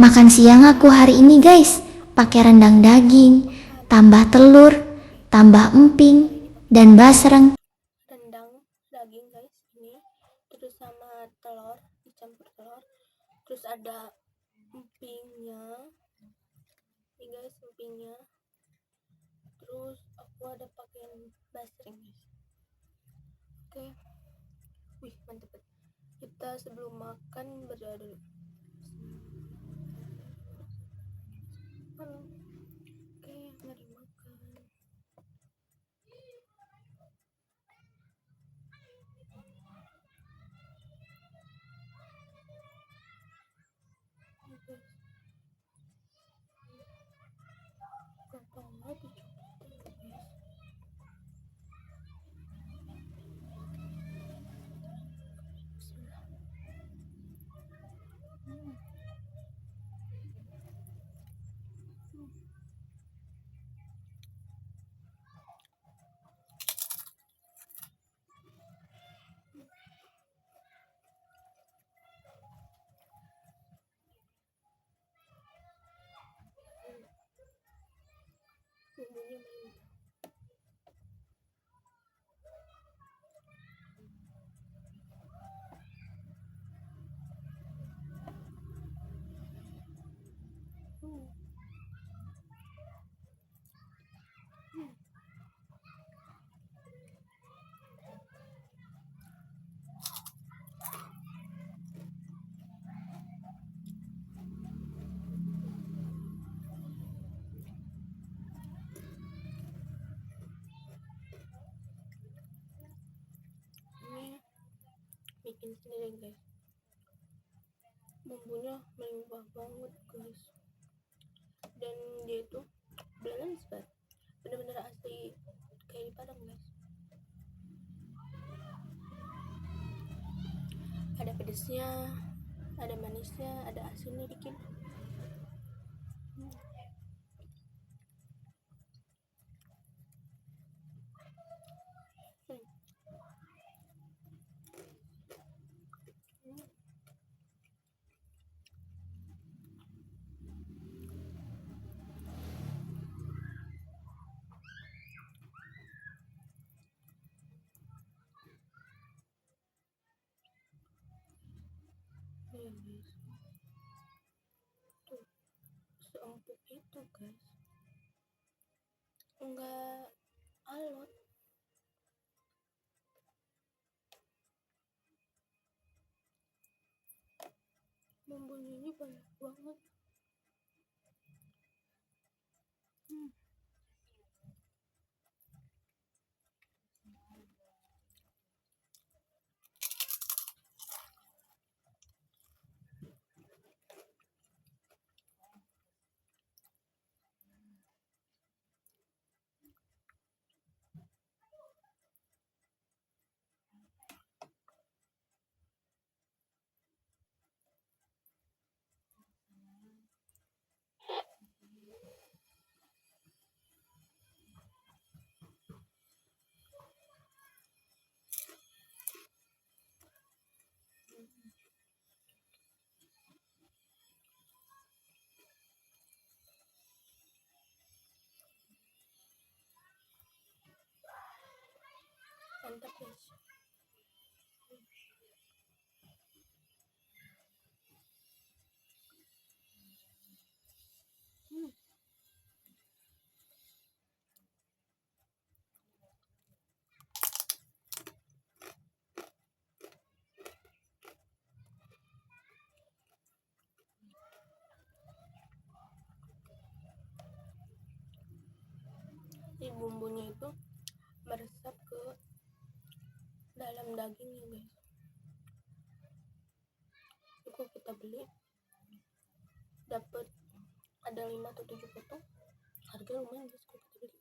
Makan siang aku hari ini guys, pakai rendang daging, tambah telur, tambah emping, dan basreng. Rendang daging guys ini, terus sama telur, dicampur telur, terus ada empingnya ini guys, empingnya, terus aku ada pakai basreng guys. Oke, wih mantep. Kita sebelum makan berdoa dulu. Oke, mari makan. Gampang banget dicoba guys. Bismillah. Bumbunya mantap. Ini bikin sendiri guys, bumbunya melimpah banget guys, dan dia itu balance banget, bener-bener asli kayak di Padang guys. Ada pedesnya, ada manisnya, ada asinnya dikit. Iya guys, tuh seempuk itu guys, enggak alot. Bumbunya ini banyak banget. Mantap guys. Si bumbunya itu meresap ke dalam dagingnya guys. Itu kalau kita beli dapat ada 5 atau 7 potong, harga lumayan guys kalau kita beli.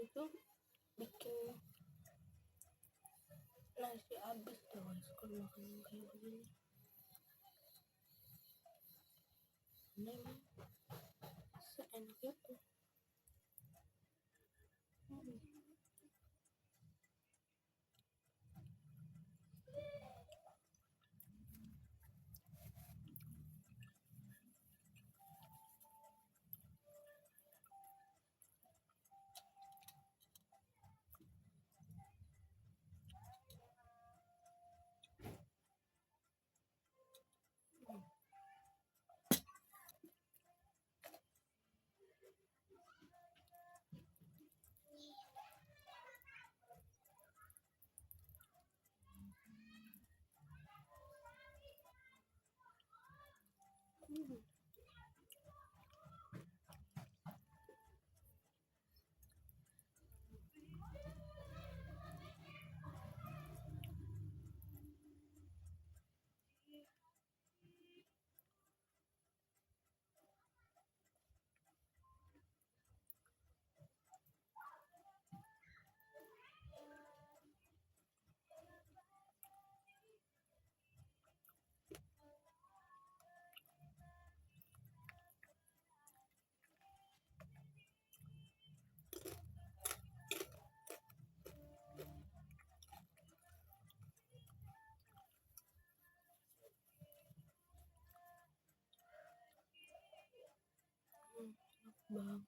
itu bikin nasi habis tuh guys kalau makan kayak begini. Nah, emang seenak itu. Enak banget.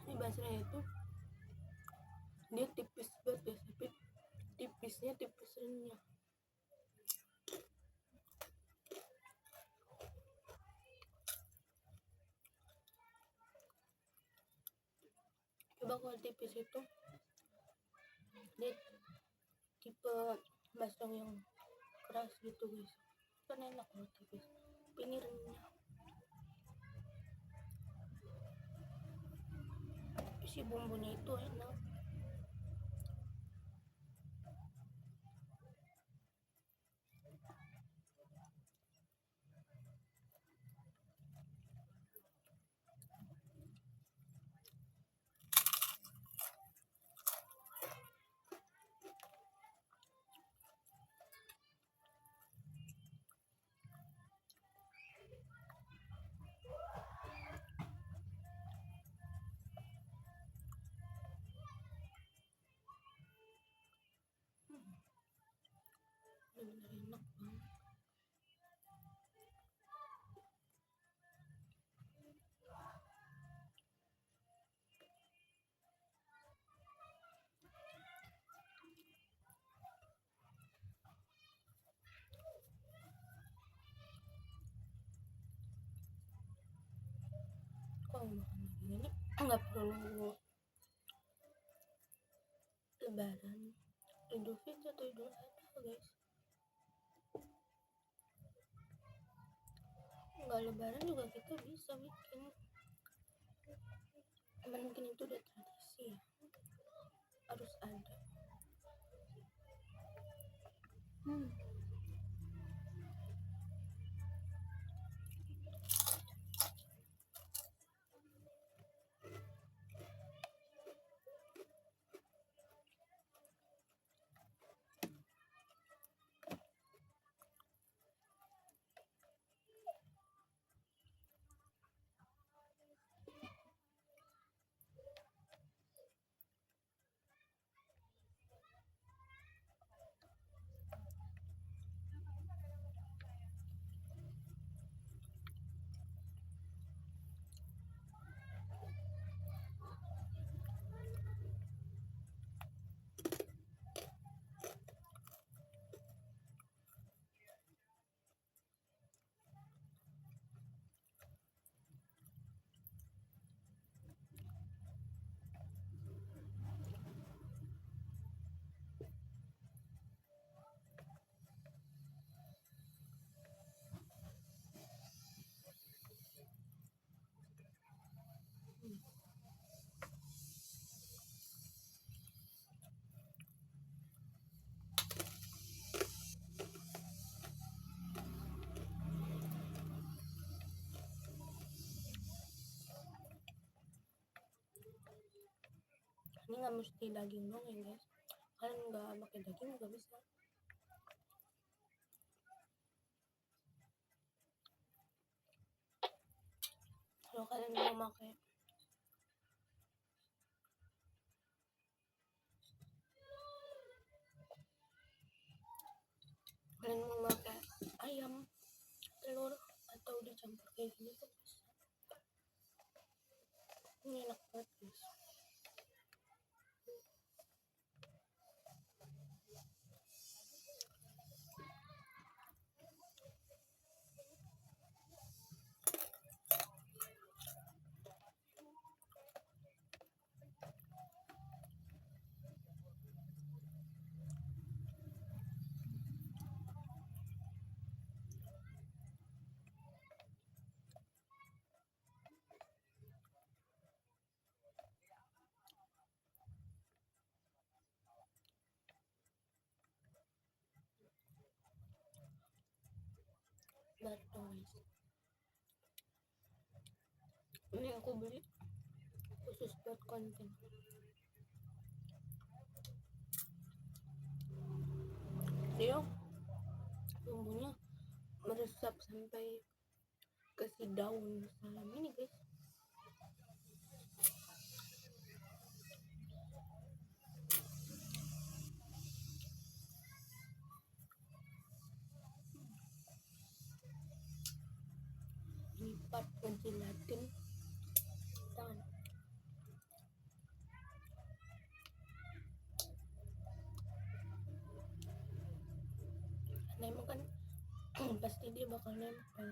Ini basranya itu dia tipis banget guys, tapi tipisnya tipis renyah. Coba kalau tipis itu dia tipe basrang yang keras gitu guys, kan enak kalau tipis, tapi ini renyah. Tapi si bumbunya itu enak. Bener-bener enak banget. Kalau makan begini nggak perlu lebaran, Idul Fitri atau Idul Adha guys. Nggak lebaran juga kita bisa bikin, mungkin itu udah tradisi ya, harus ada. Ini nggak mesti daging dong ya guys, kalian nggak pakai daging juga bisa. Kalau kalian mau pakai ayam, telur, atau dicampur kayak gini tuh bisa. Ini enak banget guys. Baru dong guys, ini aku beli khusus buat konten. Dia bumbunya meresap sampai ke si daun salam ini guys. Ini part menjilatin tangan. Nah emang kan pasti dia bakal nempel.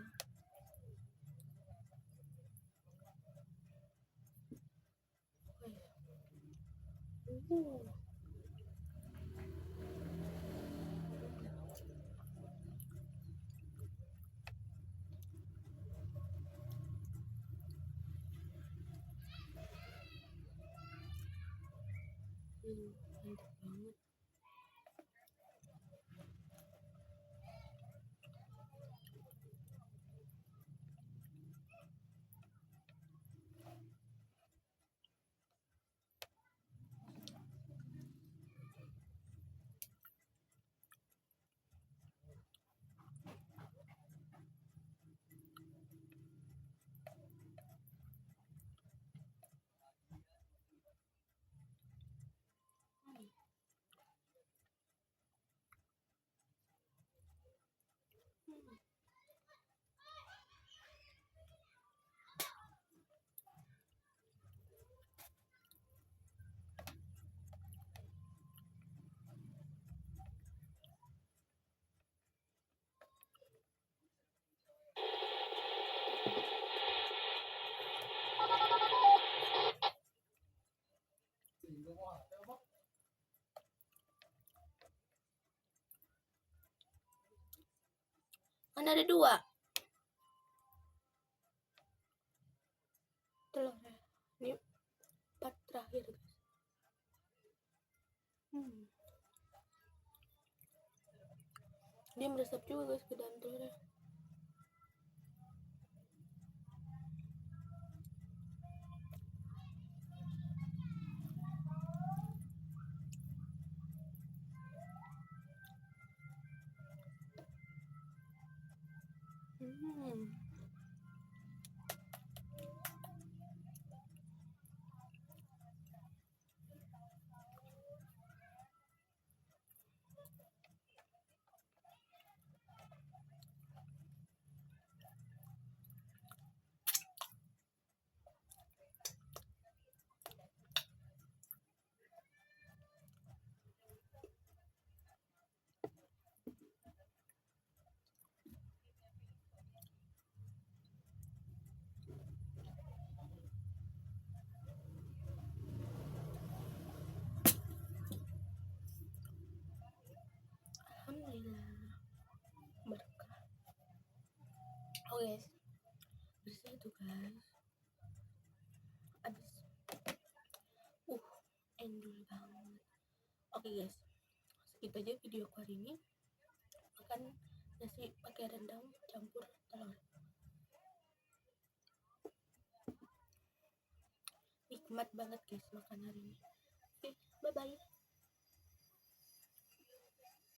Mantap banget. Kan ada 2 telurnya. Ini part terakhir guys. Dia meresap juga guys ke dalam telurnya. Alhamdulillah berkah. Oh guys, bersih tuh guys. Abis endul banget. Oke guys, segitu aja video aku hari ini. Makan nasi pakai rendang campur telur. Nikmat banget guys makan hari ini. Bye bye.